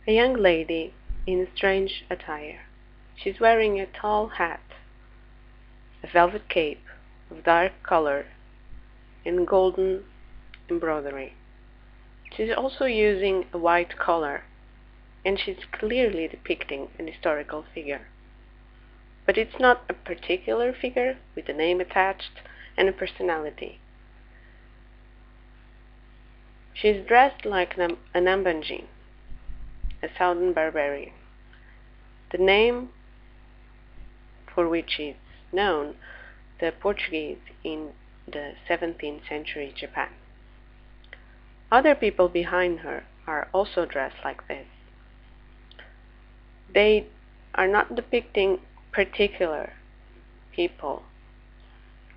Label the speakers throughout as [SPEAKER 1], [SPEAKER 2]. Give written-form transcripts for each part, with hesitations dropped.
[SPEAKER 1] A young lady in strange attire. She's wearing a tall hat, a velvet cape of dark color and golden embroidery. She's also using a white collar, and she's clearly depicting an historical figure. But it's not a particular figure with a name attached and a personality. She's dressed like a Nambansen, a southern barbarian. The name for which is known, the Portuguese in the 17th century Japan. Other people behind her are also dressed like this. They are not depicting particular people.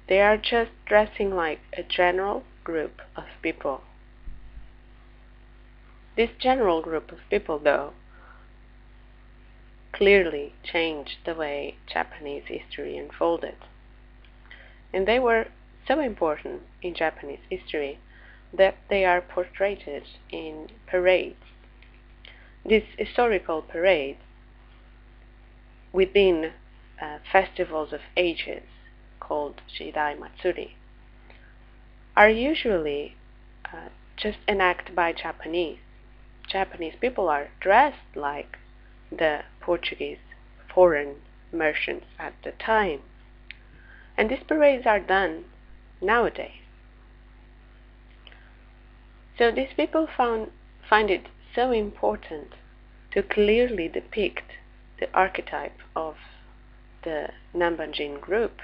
[SPEAKER 1] They are just dressing like a general group of people. This general group of people, though, clearly changed the way Japanese history unfolded. And they were so important in Japanese history that they are portrayed in parades. These historical parades within festivals of ages called jidai matsuri are usually just enacted by Japanese. Japanese people are dressed like the Portuguese foreign merchants at the time. And these parades are done nowadays. So these people find it so important to clearly depict the archetype of the Nambansen group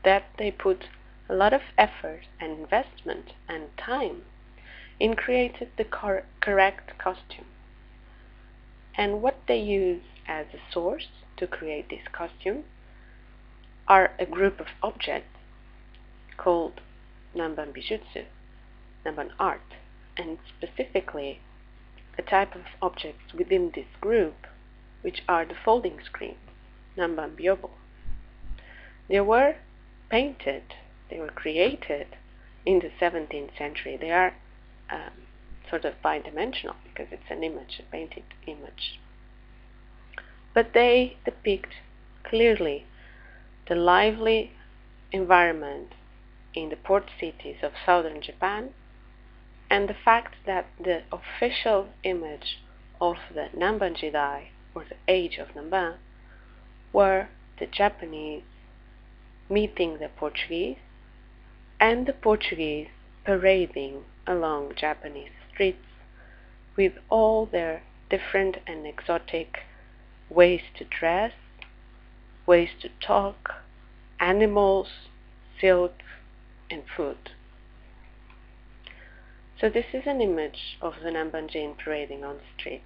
[SPEAKER 1] that they put a lot of effort and investment and time in creating the correct costume. And what they use as a source to create this costume are a group of objects called Namban bijutsu, Namban art, and specifically a type of objects within this group, which are the folding screens, Namban byobo. They were painted, they were created in the 17th century. They are sort of bidimensional because it's an image, a painted image. But they depict clearly the lively environment in the port cities of southern Japan, and the fact that the official image of the Namban jidai, or the age of Namban, were the Japanese meeting the Portuguese, and the Portuguese parading along Japanese streets with all their different and exotic ways to dress, ways to talk, animals, silk, and food. So this is an image of the Nambansen parading on the street.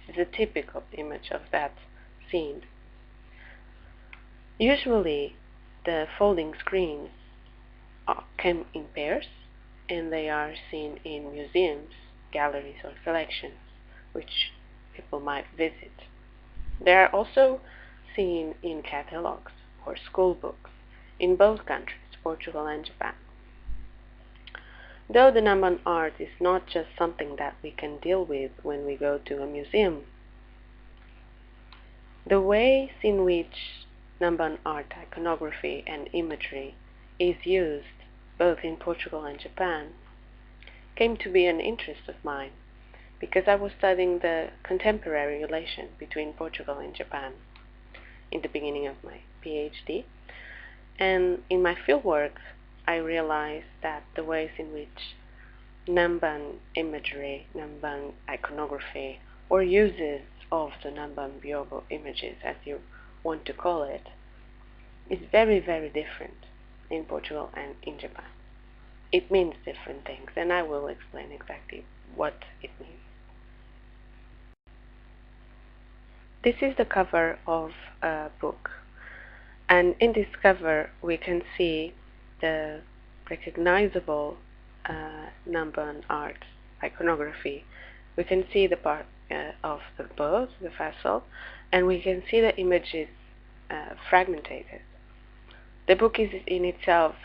[SPEAKER 1] This is a typical image of that scene. Usually the folding screens come in pairs, and they are seen in museums, galleries, or collections, which people might visit. They are also seen in catalogs or school books in both countries, Portugal and Japan. Though the Namban art is not just something that we can deal with when we go to a museum, the ways in which Namban art, iconography, and imagery is used both in Portugal and Japan came to be an interest of mine because I was studying the contemporary relation between Portugal and Japan in the beginning of my PhD. And in my fieldwork, I realized that the ways in which Namban imagery, Namban iconography, or uses of the Namban byobo images, as you want to call it, is very, very different in Portugal and in Japan. It means different things, and I will explain exactly what it means. This is the cover of a book, and in this cover we can see the recognizable Namban art iconography. We can see the part of the boat, the vessel, and we can see the images fragmented. The book is in itself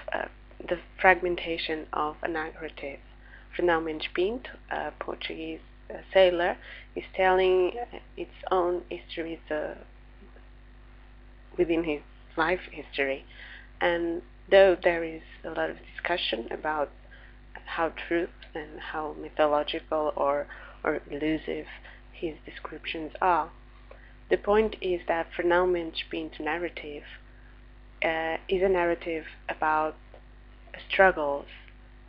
[SPEAKER 1] the fragmentation of a narrative. Finalmente Pinto, a Portuguese a sailor, is telling its own histories within his life history. And though there is a lot of discussion about how true and how mythological or elusive his descriptions are, the point is that for Namban's narrative is a narrative about struggles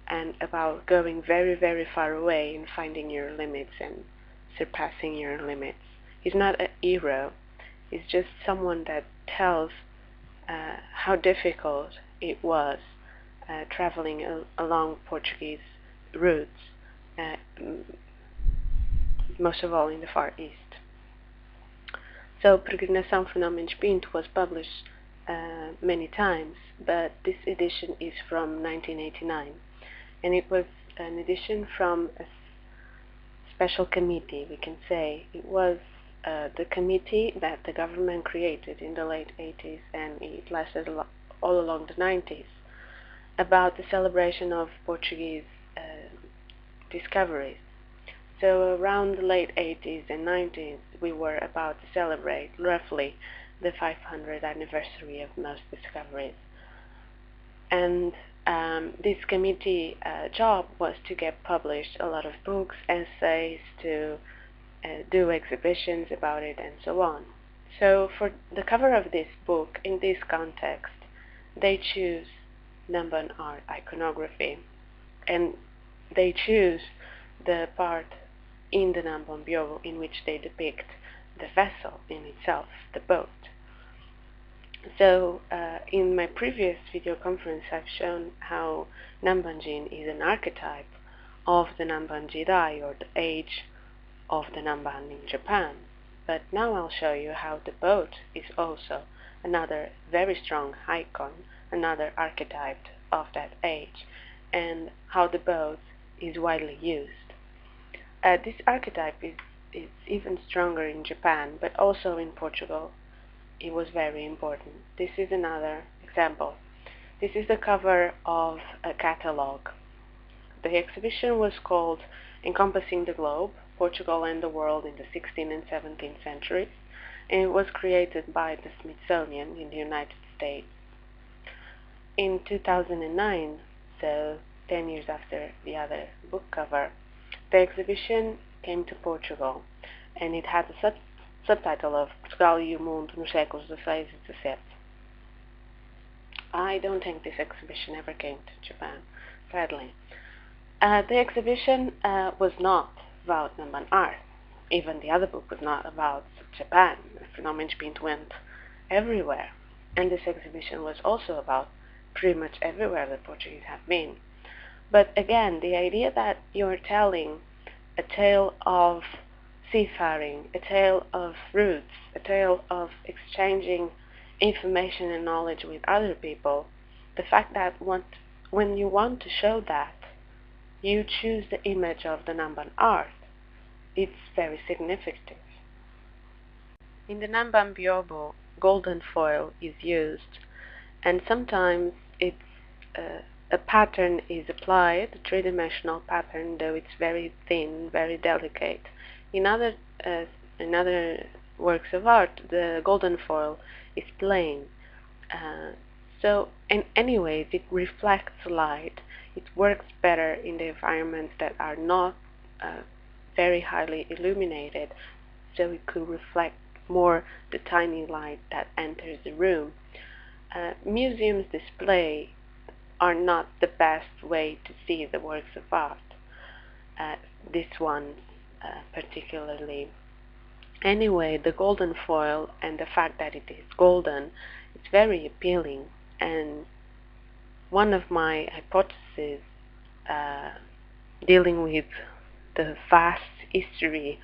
[SPEAKER 1] and about going very, very far away and finding your limits and surpassing your limits. He's not a hero. He's just someone that tells how difficult it was traveling along Portuguese routes, most of all in the Far East. So Peregrinação for Namban's Pinto was published many times, but this edition is from 1989, and it was an edition from a special committee, we can say. It was the committee that the government created in the late 80s, and it lasted all along the 90s, about the celebration of Portuguese discoveries. So around the late 80s and 90s, we were about to celebrate roughly the 500th anniversary of most discoveries. And this committee job was to get published a lot of books, essays, to do exhibitions about it, and so on. So for the cover of this book, in this context, they choose Namban art iconography, and they choose the part in the Namban Biobo in which they depict the vessel in itself, the boat. So in my previous video conference, I've shown how Nambanjin is an archetype of the Namban jidai, or the age of the Namban in Japan. But now I'll show you how the boat is also another very strong icon, another archetype of that age, and how the boat is widely used. This archetype is even stronger in Japan, but also in Portugal. It was very important. This is another example. This is the cover of a catalogue. The exhibition was called Encompassing the Globe, Portugal and the World in the 16th and 17th centuries, and it was created by the Smithsonian in the United States. In 2009, so 10 years after the other book cover, the exhibition came to Portugal, and it had a subtitle of Portugal e o Mundo nos séculos XVI e XVII. I don't think this exhibition ever came to Japan, sadly. The exhibition was not about Namban art. Even the other book was not about Japan. Namban's Pinto went everywhere. And this exhibition was also about pretty much everywhere the Portuguese have been. But again, the idea that you're telling a tale of seafaring, a tale of routes, a tale of exchanging information and knowledge with other people, the fact that when you want to show that, you choose the image of the Namban art, it's very significant. In the Namban Biobo, golden foil is used, and sometimes it's a pattern is applied, a three-dimensional pattern, though it's very thin, very delicate. In other works of art, the golden foil is plain. So, in any way, it reflects light. It works better in the environments that are not very highly illuminated, so it could reflect more the tiny light that enters the room. Museums display are not the best way to see the works of art. This one particularly. Anyway, the golden foil and the fact that it is golden, it's very appealing, and one of my hypotheses dealing with the vast history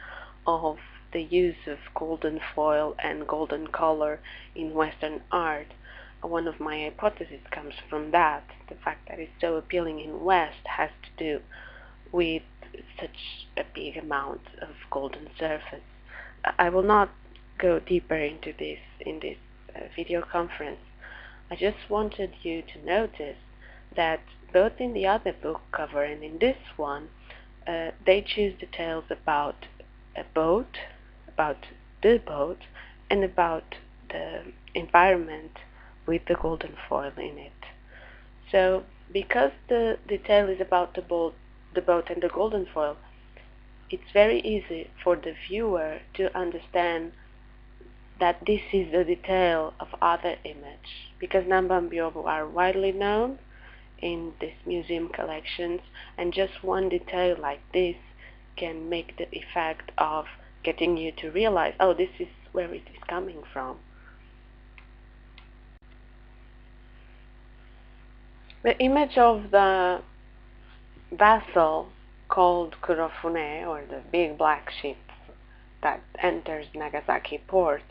[SPEAKER 1] of the use of golden foil and golden color in Western art, one of my hypotheses comes from that. The fact that it's so appealing in West has to do with such a big amount of golden surface. I will not go deeper into this in this video conference. I just wanted you to notice that both in the other book cover and in this one, they choose details about a boat, about the boat, and about the environment with the golden foil in it. So because the detail is about the boat and the golden foil, it's very easy for the viewer to understand that this is the detail of other image, because Namban Byobo are widely known in these museum collections, and just one detail like this can make the effect of getting you to realize, oh, this is where it is coming from. The image of the vessel called Kurofune, or the big black ship that enters Nagasaki port,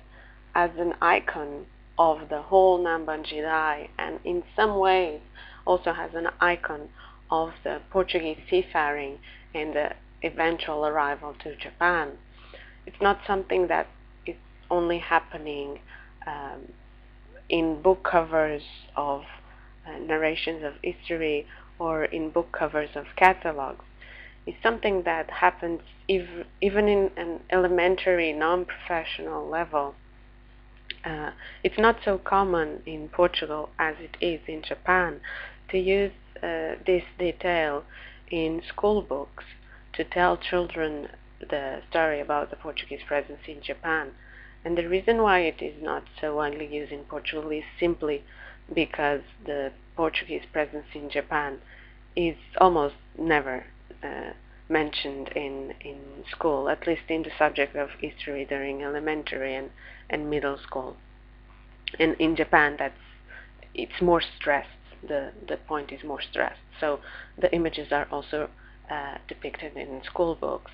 [SPEAKER 1] as an icon of the whole Namban jidai, and in some ways also has an icon of the Portuguese seafaring and the eventual arrival to Japan. It's not something that is only happening in book covers of narrations of history or in book covers of catalogs. It's something that happens even in an elementary, non-professional level. It's not so common in Portugal as it is in Japan to use this detail in school books to tell children the story about the Portuguese presence in Japan. And the reason why it is not so widely used in Portugal is simply because the Portuguese presence in Japan is almost never mentioned in school, at least in the subject of history during elementary and middle school. And in Japan, it's more stressed. The point is more stressed. So the images are also depicted in school books.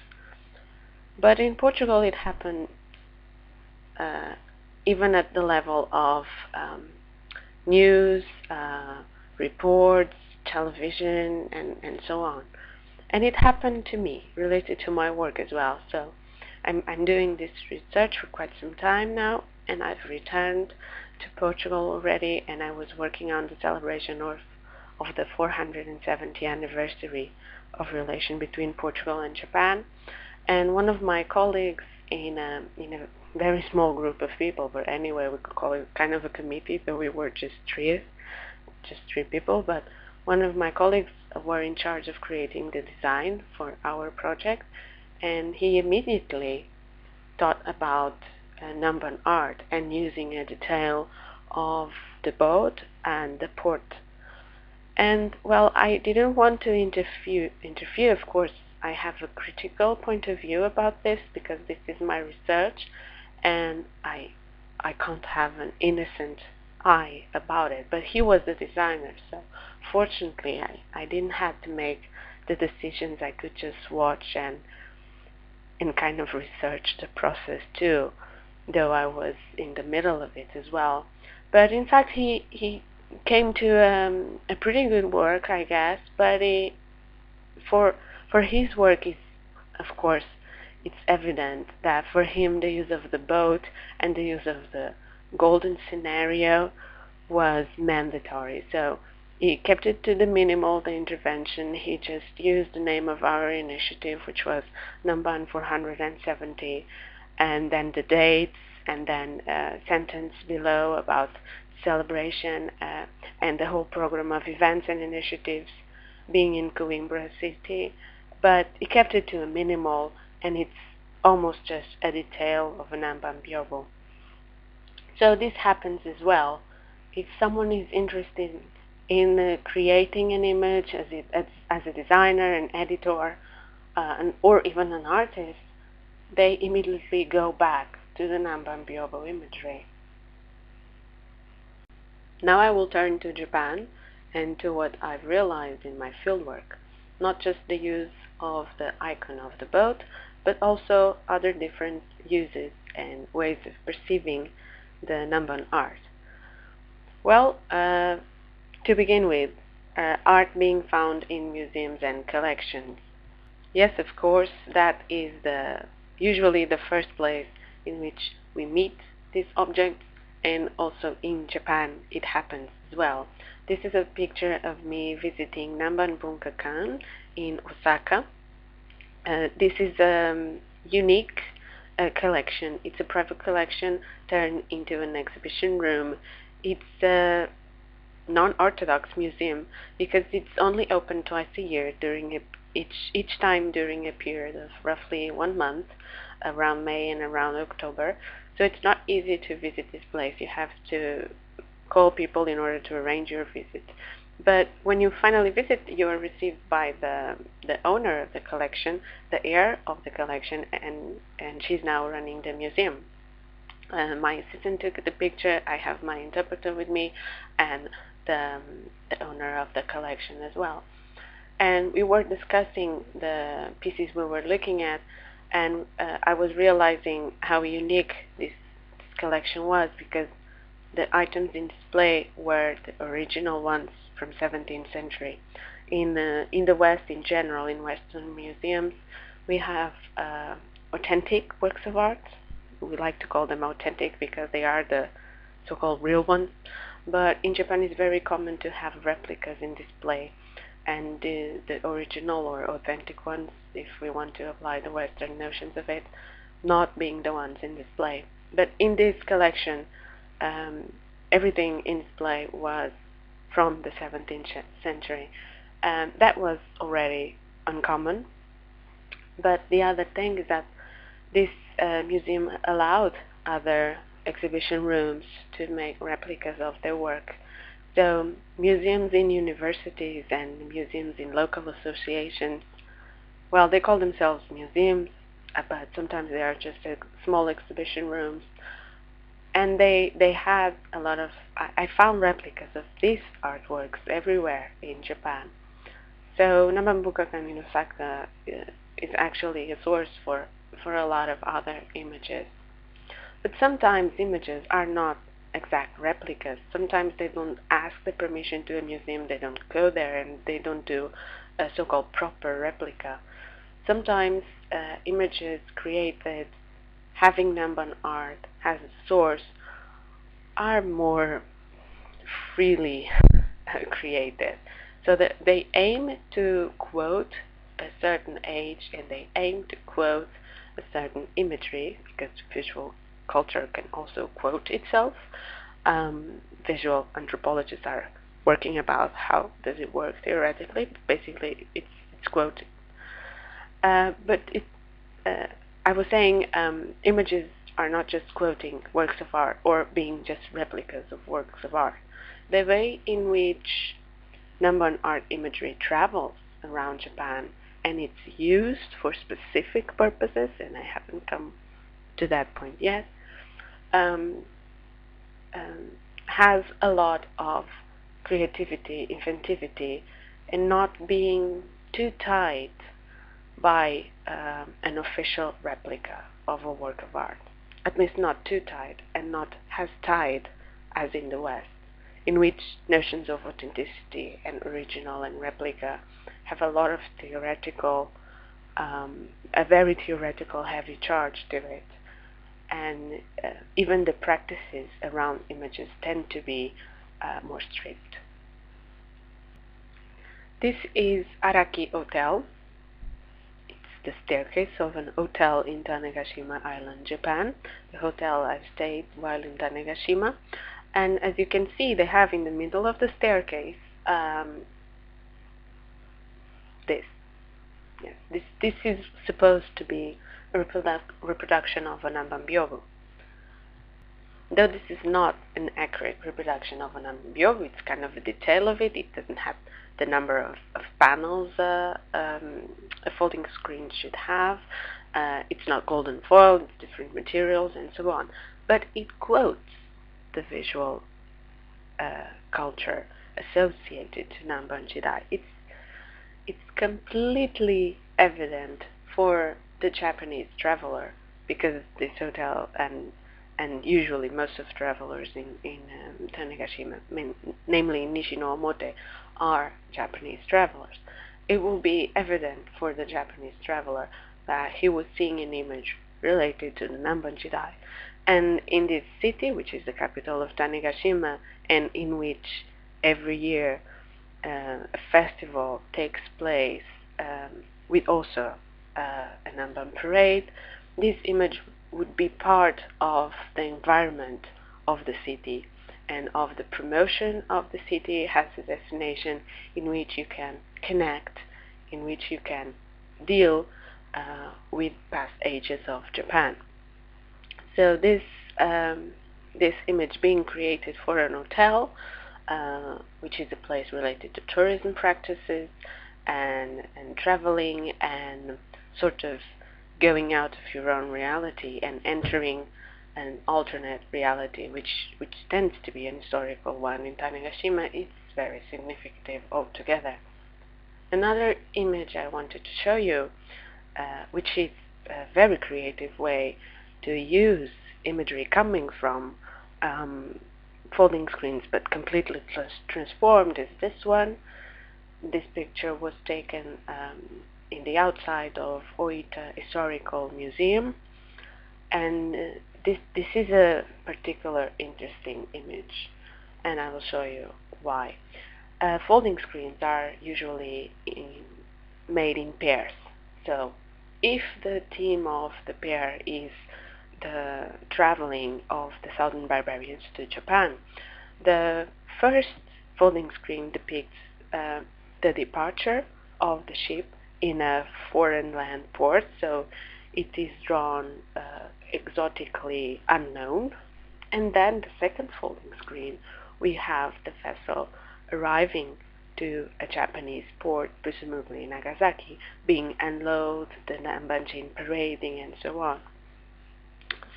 [SPEAKER 1] But in Portugal, it happened even at the level of news, reports, television, and so on. And it happened to me, related to my work as well. So I'm doing this research for quite some time now, and I've returned to Portugal already, and I was working on the celebration of the 470th anniversary of relation between Portugal and Japan. And one of my colleagues in a very small group of people, but anyway, we could call it kind of a committee, though we were just three people, but one of my colleagues were in charge of creating the design for our project, and he immediately thought about Namban art and using a detail of the boat and the port. And well, I didn't want to interfere. Of course, I have a critical point of view about this because this is my research, and I can't have an innocent eye about it. But he was the designer, so fortunately I didn't have to make the decisions. I could just watch and kind of research the process too, though I was in the middle of it as well. But in fact, he came to a pretty good work, I guess. But for his work, is of course, it's evident that for him the use of the boat and the use of the golden scenario was mandatory. So he kept it to the minimal, the intervention. He just used the name of our initiative, which was Namban 470, and then the dates, and then a sentence below about celebration and the whole program of events and initiatives being in Coimbra city. But he kept it to a minimal, and it's almost just a detail of a Namban Byobo. So this happens as well. If someone is interested in creating an image as a designer, an editor, or even an artist, they immediately go back to the Namban Byobo imagery. Now I will turn to Japan and to what I've realized in my fieldwork, not just the use of the icon of the boat, but also other different uses and ways of perceiving the Namban art. Well, to begin with, art being found in museums and collections. Yes, of course, that is usually the first place in which we meet these objects, and also in Japan it happens as well. This is a picture of me visiting Namban Bunkakan in Osaka, This is a unique collection. It's a private collection turned into an exhibition room. It's a non-orthodox museum because it's only open twice a year during each time during a period of roughly 1 month, around May and around October. So it's not easy to visit this place. You have to call people in order to arrange your visit. But when you finally visit, you are received by the owner of the collection, the heir of the collection, and she's now running the museum. My assistant took the picture. I have my interpreter with me, and the owner of the collection as well. And we were discussing the pieces we were looking at, and I was realizing how unique this collection was, because the items in display were the original ones from 17th century. In the West in general, in Western museums, we have authentic works of art. We like to call them authentic because they are the so-called real ones. But in Japan, it's very common to have replicas in display, and the original or authentic ones, if we want to apply the Western notions of it, not being the ones in display. But in this collection, everything in display was from the 17th century. That was already uncommon. But the other thing is that this museum allowed other exhibition rooms to make replicas of their work. So museums in universities and museums in local associations, well, they call themselves museums, but sometimes they are just small exhibition rooms. And they had a lot of, I found replicas of these artworks everywhere in Japan. So Namban Bukakan in Osaka is actually a source for a lot of other images. But sometimes images are not exact replicas. Sometimes they don't ask the permission to a museum, they don't go there, and they don't do a so-called proper replica. Sometimes images created having Namban art as a source are more freely created. So that they aim to quote a certain age, and they aim to quote a certain imagery, because visual culture can also quote itself. Visual anthropologists are working about how does it work theoretically. Basically, it's quoting. I was saying images are not just quoting works of art or being just replicas of works of art. The way in which Namban art imagery travels around Japan and it's used for specific purposes, and I haven't come to that point yet, has a lot of creativity, inventivity, and not being too tied by an official replica of a work of art. At least not too tied, and not as tied as in the West, in which notions of authenticity and original and replica have a lot of theoretical, a very theoretical heavy charge to it. And even the practices around images tend to be more strict. This is Araki Hotel. It's the staircase of an hotel in Tanegashima Island, Japan. The hotel I've stayed while in Tanegashima. And as you can see, they have in the middle of the staircase this. Yes, this is supposed to be a reproduction of an Namban. Though this is not an accurate reproduction of an Namban, it's kind of a detail of it. It doesn't have the number of panels a folding screen should have. It's not golden foil, it's different materials and so on. But it quotes the visual culture associated to Namban jidai. It's completely evident for the Japanese traveler, because this hotel and usually most of travelers in Tanegashima, namely in Nishino-Omote, are Japanese travelers. It will be evident for the Japanese traveler that he was seeing an image related to the Namban jidai. And in this city, which is the capital of Tanegashima, and in which every year a festival takes place with also a Namban parade, this image would be part of the environment of the city and of the promotion of the city as a destination in which you can connect, in which you can deal with past ages of Japan. So this image being created for an hotel, which is a place related to tourism practices and traveling and sort of going out of your own reality and entering an alternate reality, which tends to be an historical one in Tanegashima, is very significant altogether. Another image I wanted to show you, which is a very creative way to use imagery coming from folding screens but completely transformed, is this one. This picture was taken in the outside of Oita Historical Museum, and this is a particular interesting image, and I will show you why. Folding screens are usually made in pairs, so if the theme of the pair is the traveling of the Southern barbarians to Japan, the first folding screen depicts the departure of the ship in a foreign land port, so it is drawn exotically unknown. And then the second folding screen, we have the vessel arriving to a Japanese port, presumably Nagasaki, being unloaded, the Nambansen parading, and so on.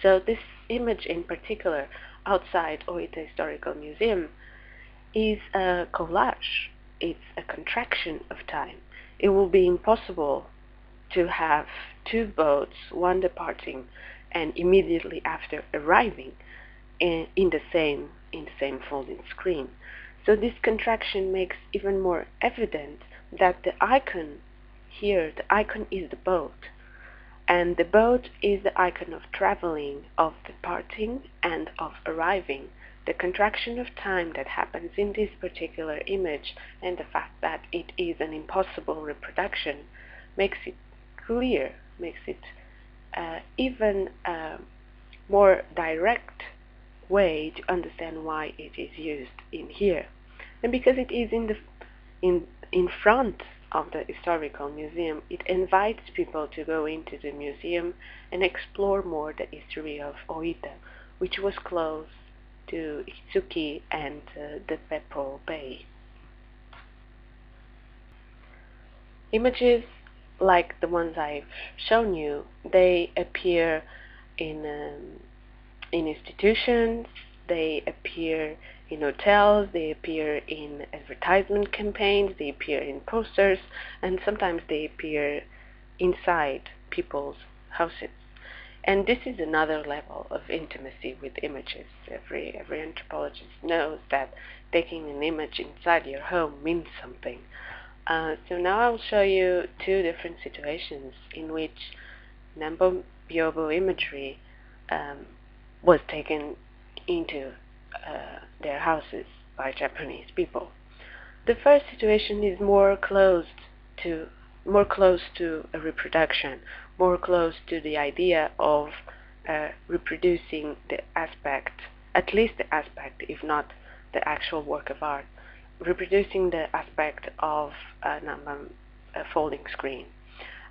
[SPEAKER 1] So this image in particular, outside Oita Historical Museum, is a collage. It's a contraction of time. It will be impossible to have two boats, one departing and immediately after arriving in the same folding screen. So this contraction makes even more evident that the icon here, the icon is the boat, and the boat is the icon of traveling, of departing, and of arriving. The contraction of time that happens in this particular image, and the fact that it is an impossible reproduction, makes it clear, makes it even more direct way to understand why it is used in here. And because it is in front of the historical museum, it invites people to go into the museum and explore more the history of Oita, which was close to Itsuki and the Beppo Bay. Images like the ones I've shown you, they appear in institutions, they appear in hotels, they appear in advertisement campaigns, they appear in posters, and sometimes they appear inside people's houses. And this is another level of intimacy with images. Every anthropologist knows that taking an image inside your home means something. So now I'll show you two different situations in which Namban Byobo imagery was taken into their houses by Japanese people. The first situation is more close to a reproduction, more close to the idea of reproducing the aspect, at least the aspect, if not the actual work of art, reproducing the aspect of a Namban folding screen.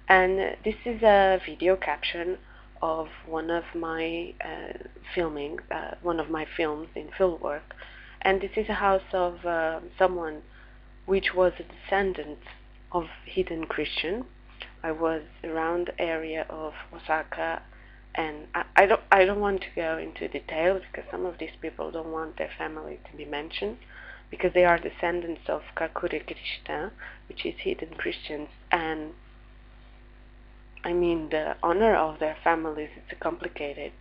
[SPEAKER 1] And this is a video caption of one of my one of my films in fieldwork, and this is a house of someone which was a descendant of hidden Christian. I was around the area of Osaka, and I don't want to go into details because some of these people don't want their family to be mentioned, because they are descendants of Kakure Krishna, which is hidden Christians, and I mean the honor of their families is a complicated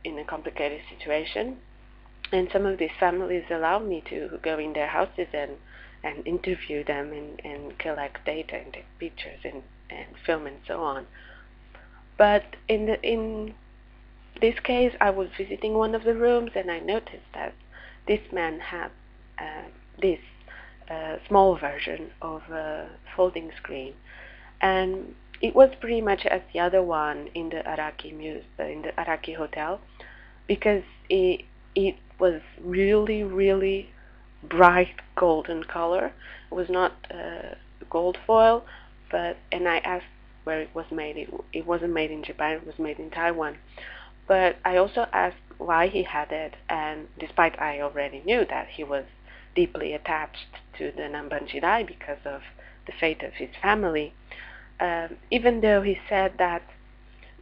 [SPEAKER 1] situation, and some of these families allow me to go in their houses and interview them and collect data and take pictures and film and so on. But in this case, I was visiting one of the rooms and I noticed that this man had this small version of a folding screen, and it was pretty much as the other one in the in the Araki hotel, because it was really, really bright golden color. It was not gold foil, and I asked where it was made. It wasn't made in Japan, it was made in Taiwan. But I also asked why he had it, and despite I already knew that he was deeply attached to the Namban jidai because of the fate of his family, even though he said that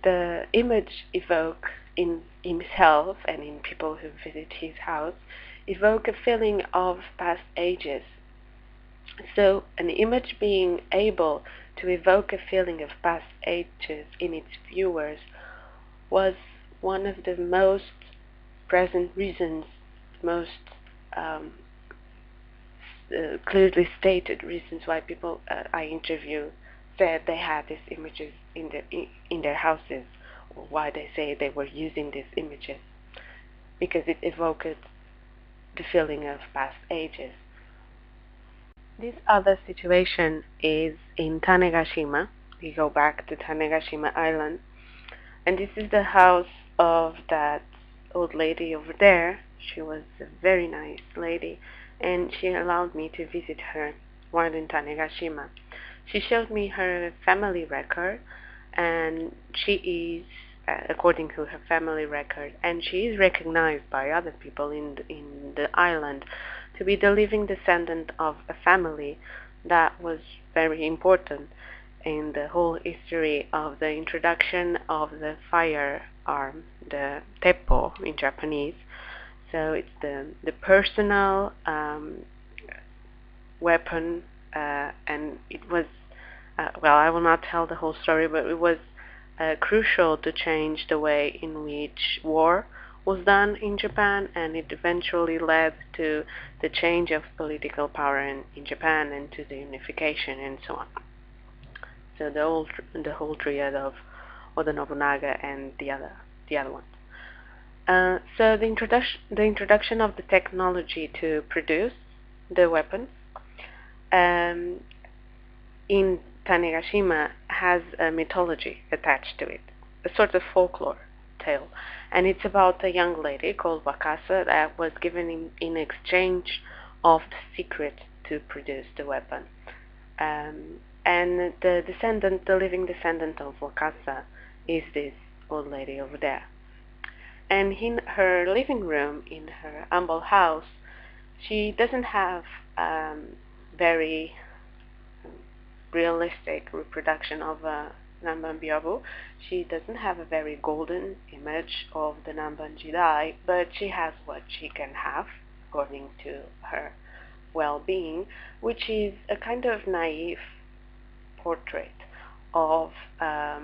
[SPEAKER 1] the image evoke in himself and in people who visit his house, evoke a feeling of past ages. So an image being able to evoke a feeling of past ages in its viewers was one of the most present reasons, most um, clearly stated reasons why people I interview said they had these images in their houses, or why they say they were using these images, because it evoked the feeling of past ages. This other situation is in Tanegashima. We go back to Tanegashima Island, and this is the house of that old lady over there. She was a very nice lady, and she allowed me to visit her while in Tanegashima. She showed me her family record, and she is, according to her family record, and she is recognized by other people in the island to be the living descendant of a family that was very important in the whole history of the introduction of the firearm, the teppo in Japanese. So it's the personal weapon, and it was, well, I will not tell the whole story, but it was crucial to change the way in which war was done in Japan, and it eventually led to the change of political power in Japan and to the unification and so on. So the whole triad of Oda Nobunaga and the other ones. So the introduction of the technology to produce the weapons in Tanegashima has a mythology attached to it, a sort of folklore tale, and it's about a young lady called Wakasa that was given in exchange of the secret to produce the weapon. And the living descendant of Wakasa is this old lady over there. And in her living room, in her humble house, she doesn't have very realistic reproduction of a Namban Byobu. She doesn't have a very golden image of the Namban Jidai, but she has what she can have, according to her well-being, which is a kind of naive portrait of a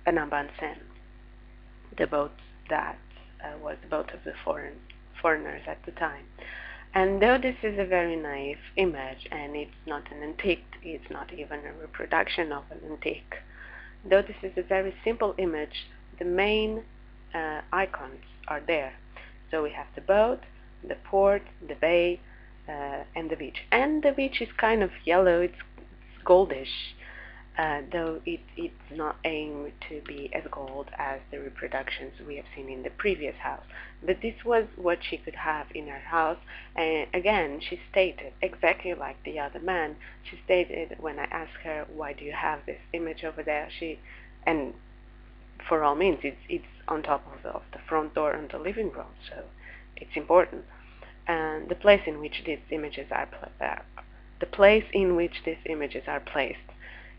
[SPEAKER 1] Nambansen, the boat that was the boat of the foreigners at the time. And though this is a very naive image, and it's not an antique, it's not even a reproduction of an antique, though this is a very simple image, the main icons are there. So we have the boat, the port, the bay, and the beach. And the beach is kind of yellow, it's goldish, though it's not aimed to be as gold as the reproductions we have seen in the previous house. But this was what she could have in her house, and again, she stated, exactly like the other man, she stated when I asked her, why do you have this image over there, and for all means, it's on top of the front door and the living room, so it's important. And the place in which these images are placed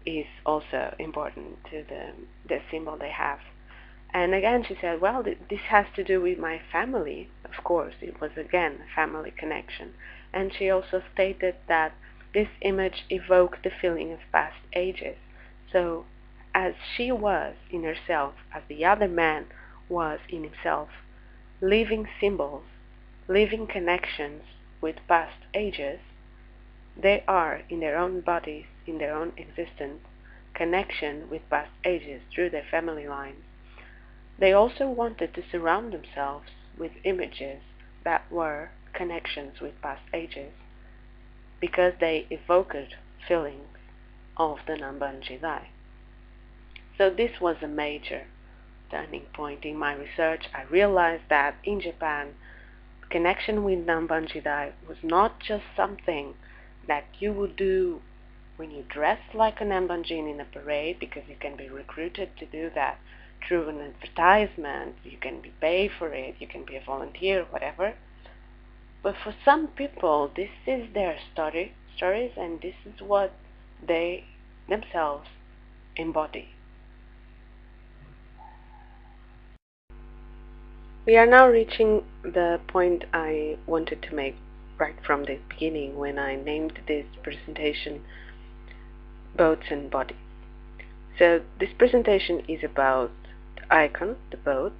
[SPEAKER 1] is also important to the symbol they have. And again, she said, well, this has to do with my family. Of course, it was again a family connection. And she also stated that this image evoked the feeling of past ages. So as she was in herself, as the other man was in himself, living symbols, living connections with past ages, they are, in their own bodies, in their own existence, connection with past ages through their family lines. They also wanted to surround themselves with images that were connections with past ages, because they evoked feelings of the Namban jidai. So this was a major turning point in my research. I realized that in Japan, connection with Namban jidai was not just something that you would do when you dress like a Nambanjin in a parade, because you can be recruited to do that through an advertisement, you can be paid for it, you can be a volunteer, whatever. But for some people, this is their stories, and this is what they themselves embody. We are now reaching the point I wanted to make right from the beginning when I named this presentation Boats and Body. So this presentation is about the icon, the boat,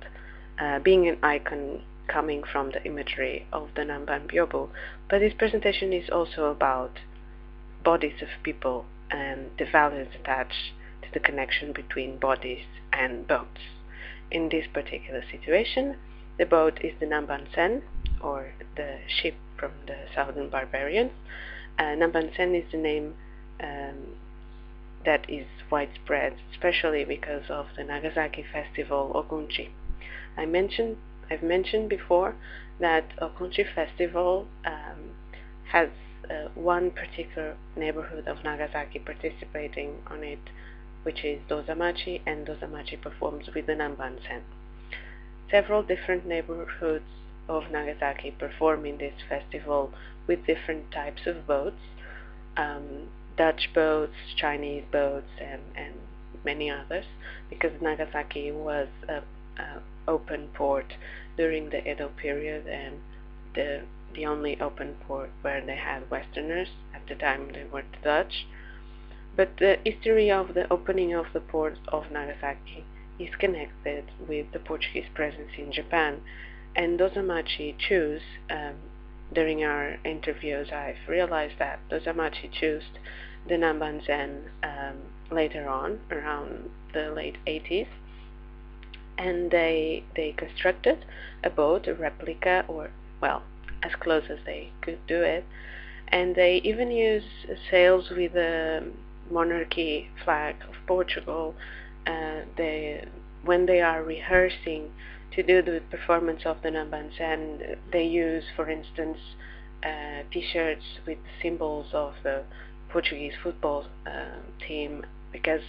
[SPEAKER 1] being an icon coming from the imagery of the Namban Byobo, but this presentation is also about bodies of people and the values attached to the connection between bodies and boats. In this particular situation, the boat is the Nambansen, or the ship from the southern barbarians. Nambansen is the name that is widespread, especially because of the Nagasaki festival Okunchi. I've mentioned before that Okunchi festival has one particular neighborhood of Nagasaki participating on it, which is Dozamachi, and Dozamachi performs with the Nambansen. Several different neighborhoods of Nagasaki perform in this festival with different types of boats, Dutch boats, Chinese boats, and many others, because Nagasaki was an open port during the Edo period, and the only open port where they had Westerners. At the time they were the Dutch. But the history of the opening of the port of Nagasaki is connected with the Portuguese presence in Japan, and Dozamachi chose, during our interviews I've realized that Dozamachi chose the Nambansen later on, around the late 80s, and they constructed a boat, a replica, or, well, as close as they could do it, and they even used sails with the monarchy flag of Portugal. When they are rehearsing to do the performance of the Nambansen, they use, for instance, t-shirts with symbols of the Portuguese football team, because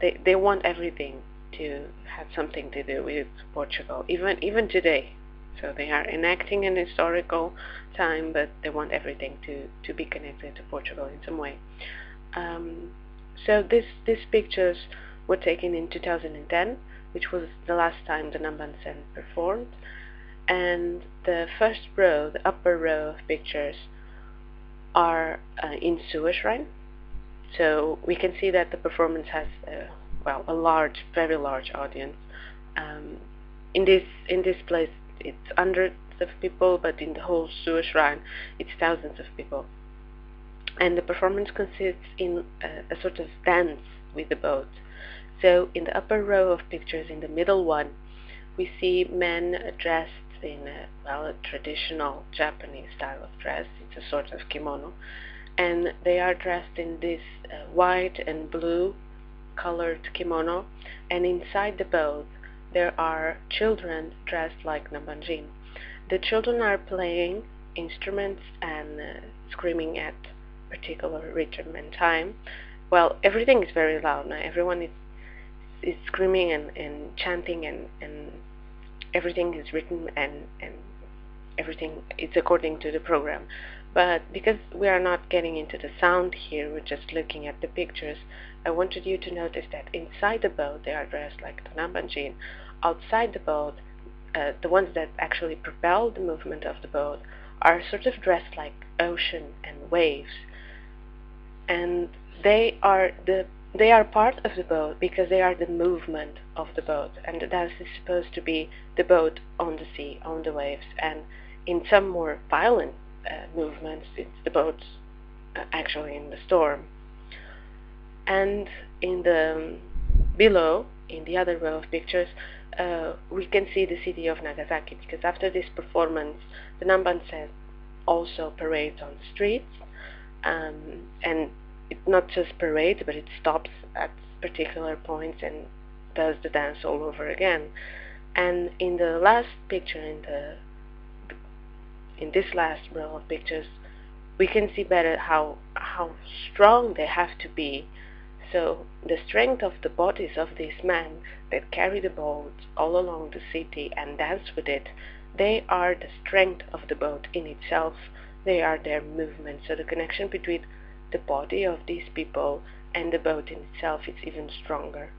[SPEAKER 1] they want everything to have something to do with Portugal, even today. So they are enacting an historical time, but they want everything to be connected to Portugal in some way. So these pictures were taken in 2010, which was the last time the Nambansen performed, and the first row, the upper row of pictures, are in sewer shrine. So we can see that the performance has a large, very large audience. In this place, it's hundreds of people, but in the whole sewer shrine, it's thousands of people. And the performance consists in a sort of dance with the boat. So in the upper row of pictures, in the middle one, we see men dressed in a traditional Japanese style of dress. It's a sort of kimono, and they are dressed in this white and blue colored kimono, and inside the boat there are children dressed like Nambanjin. The children are playing instruments and screaming at particular rhythm and time. Well, everything is very loud now. Everyone is screaming and chanting, and everything is written, and everything is according to the program. But because we are not getting into the sound here, we're just looking at the pictures, I wanted you to notice that inside the boat they are dressed like the Nambanjin. Outside the boat, the ones that actually propel the movement of the boat are sort of dressed like ocean and waves, and they are part of the boat because they are the movement of the boat, and that is supposed to be the boat on the sea, on the waves. And in some more violent movements, it's the boats actually in the storm. And in the below, in the other row of pictures, we can see the city of Nagasaki, because after this performance, the Nambansen also parades on the streets, and not just parades, but it stops at particular points and does the dance all over again. And in the last picture, in this last row of pictures, we can see better how strong they have to be. So the strength of the bodies of these men that carry the boat all along the city and dance with it, they are the strength of the boat in itself. They are their movement. So the connection between the body of these people and the boat in itself is even stronger.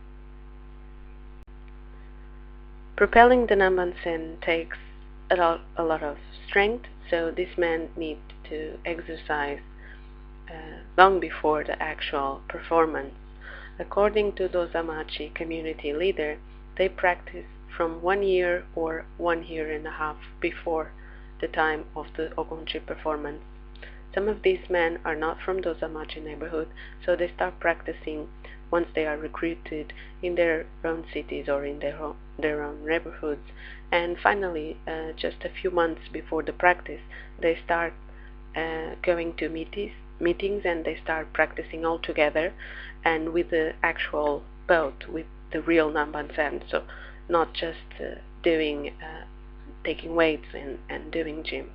[SPEAKER 1] Propelling the Nambansen takes a lot of strength, so these men need to exercise long before the actual performance. According to Dozamachi community leader, they practice from 1 year or 1 year and a half before the time of the Ogunchi performance. Some of these men are not from Dozamachi neighborhood, so they start practicing once they are recruited in their own cities or in their own neighborhoods. And finally, just a few months before the practice, they start going to meetings and they start practicing all together and with the actual boat, with the real Nambansen, so not just taking weights and doing gym.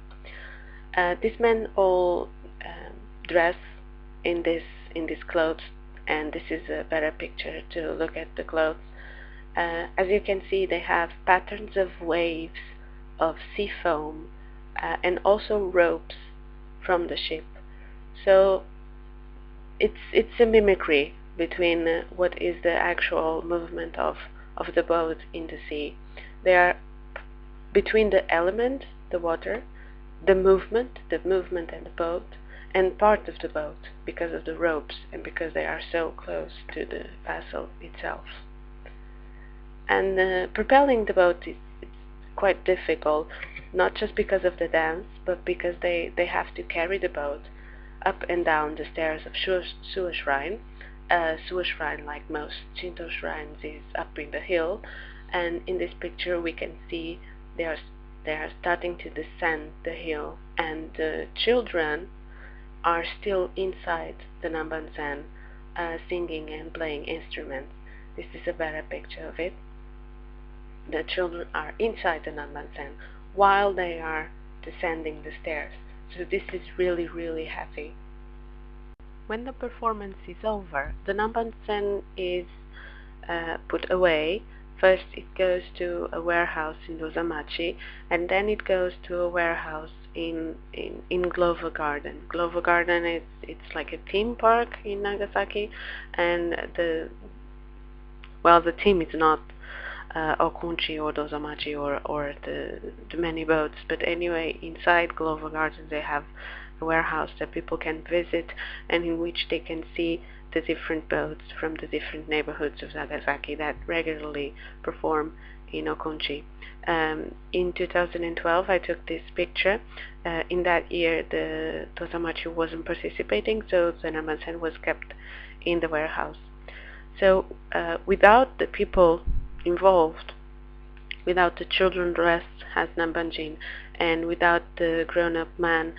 [SPEAKER 1] These men all dress in these clothes, and this is a better picture to look at the clothes. As you can see, they have patterns of waves, of sea foam, and also ropes from the ship. So it's a mimicry between what is the actual movement of the boat in the sea. They are between the element, the water, the movement and the boat, and part of the boat because of the ropes and because they are so close to the vessel itself. And propelling the boat is quite difficult, not just because of the dance, but because they have to carry the boat up and down the stairs of Suwa Shrine. Suwa Shrine, like most Shinto shrines, is up in the hill, and in this picture we can see they are starting to descend the hill, and the children are still inside the Nambansen, singing and playing instruments. This is a better picture of it. The children are inside the Nambansen while they are descending the stairs. So this is really, really heavy. When the performance is over, the Nambansen is put away. First it goes to a warehouse in Dozamachi, and then it goes to a warehouse in Glover Garden. Glover Garden it's like a theme park in Nagasaki, and the theme is not Okunchi or Dozamachi or the many boats, but anyway, inside Glover Garden they have a warehouse that people can visit and in which they can see the different boats from the different neighborhoods of Nagasaki that regularly perform in Okunchi. In 2012 I took this picture. In that year the Dozamachi wasn't participating, so the Nambansen was kept in the warehouse. So without the people involved, without the children dressed as Nambanjin, and without the grown-up man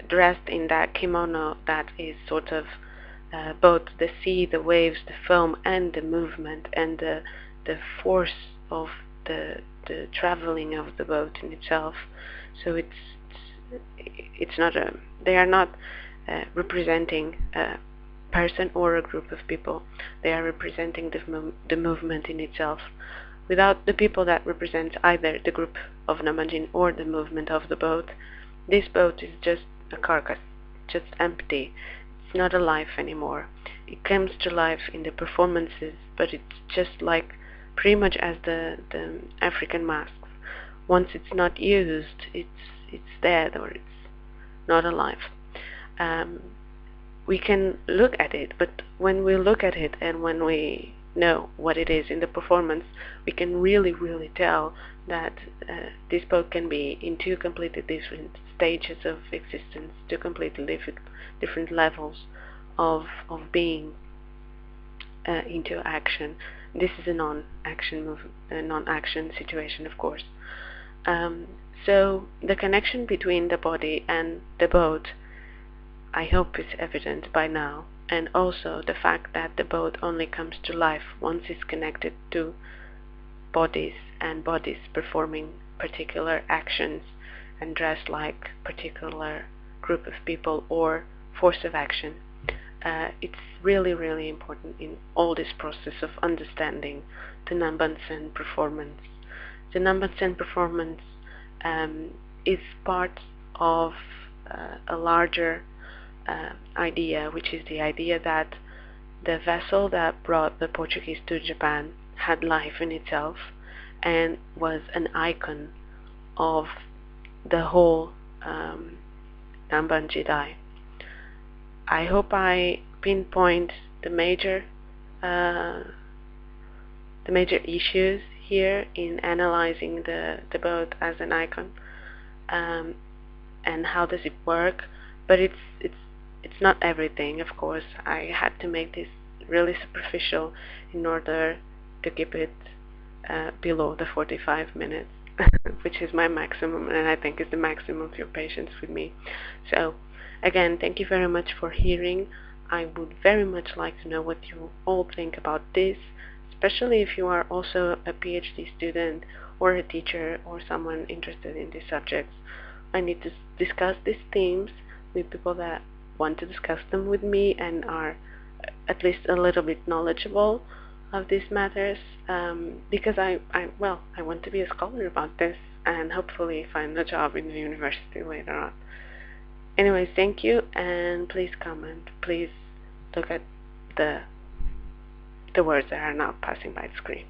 [SPEAKER 1] dressed in that kimono that is sort of both the sea, the waves, the foam, and the movement, and the force of the traveling of the boat in itself. So it's not they are not representing a person or a group of people. They are representing the movement in itself. Without the people that represent either the group of Nambanjin or the movement of the boat, this boat is just a carcass, just empty. It's not alive anymore. It comes to life in the performances, but it's just like pretty much as the African masks. Once it's not used, it's dead or it's not alive. We can look at it, but when we look at it and when we know what it is in the performance, we can really, really tell that this boat can be in two completely different stages of existence, two completely different levels of being into action. This is a non-action situation, of course. So the connection between the body and the boat I hope it's evident by now, and also the fact that the boat only comes to life once it's connected to bodies, and bodies performing particular actions and dressed like particular group of people or force of action. It's really, really important in all this process of understanding the Nambansen performance. The Nambansen performance is part of a larger idea, which is the idea that the vessel that brought the Portuguese to Japan had life in itself and was an icon of the whole Namban jidai. I hope I pinpoint the major issues here in analyzing the boat as an icon, and how does it work. But it's not everything, of course. I had to make this really superficial in order to keep it below the 45 minutes, which is my maximum, and I think is the maximum of your patience with me. So, again, thank you very much for hearing. I would very much like to know what you all think about this, especially if you are also a PhD student or a teacher or someone interested in these subjects. I need to discuss these themes with people that want to discuss them with me and are at least a little bit knowledgeable of these matters, because I want to be a scholar about this and hopefully find a job in the university later on. Anyways, thank you, and please comment. Please look at the words that are now passing by the screen.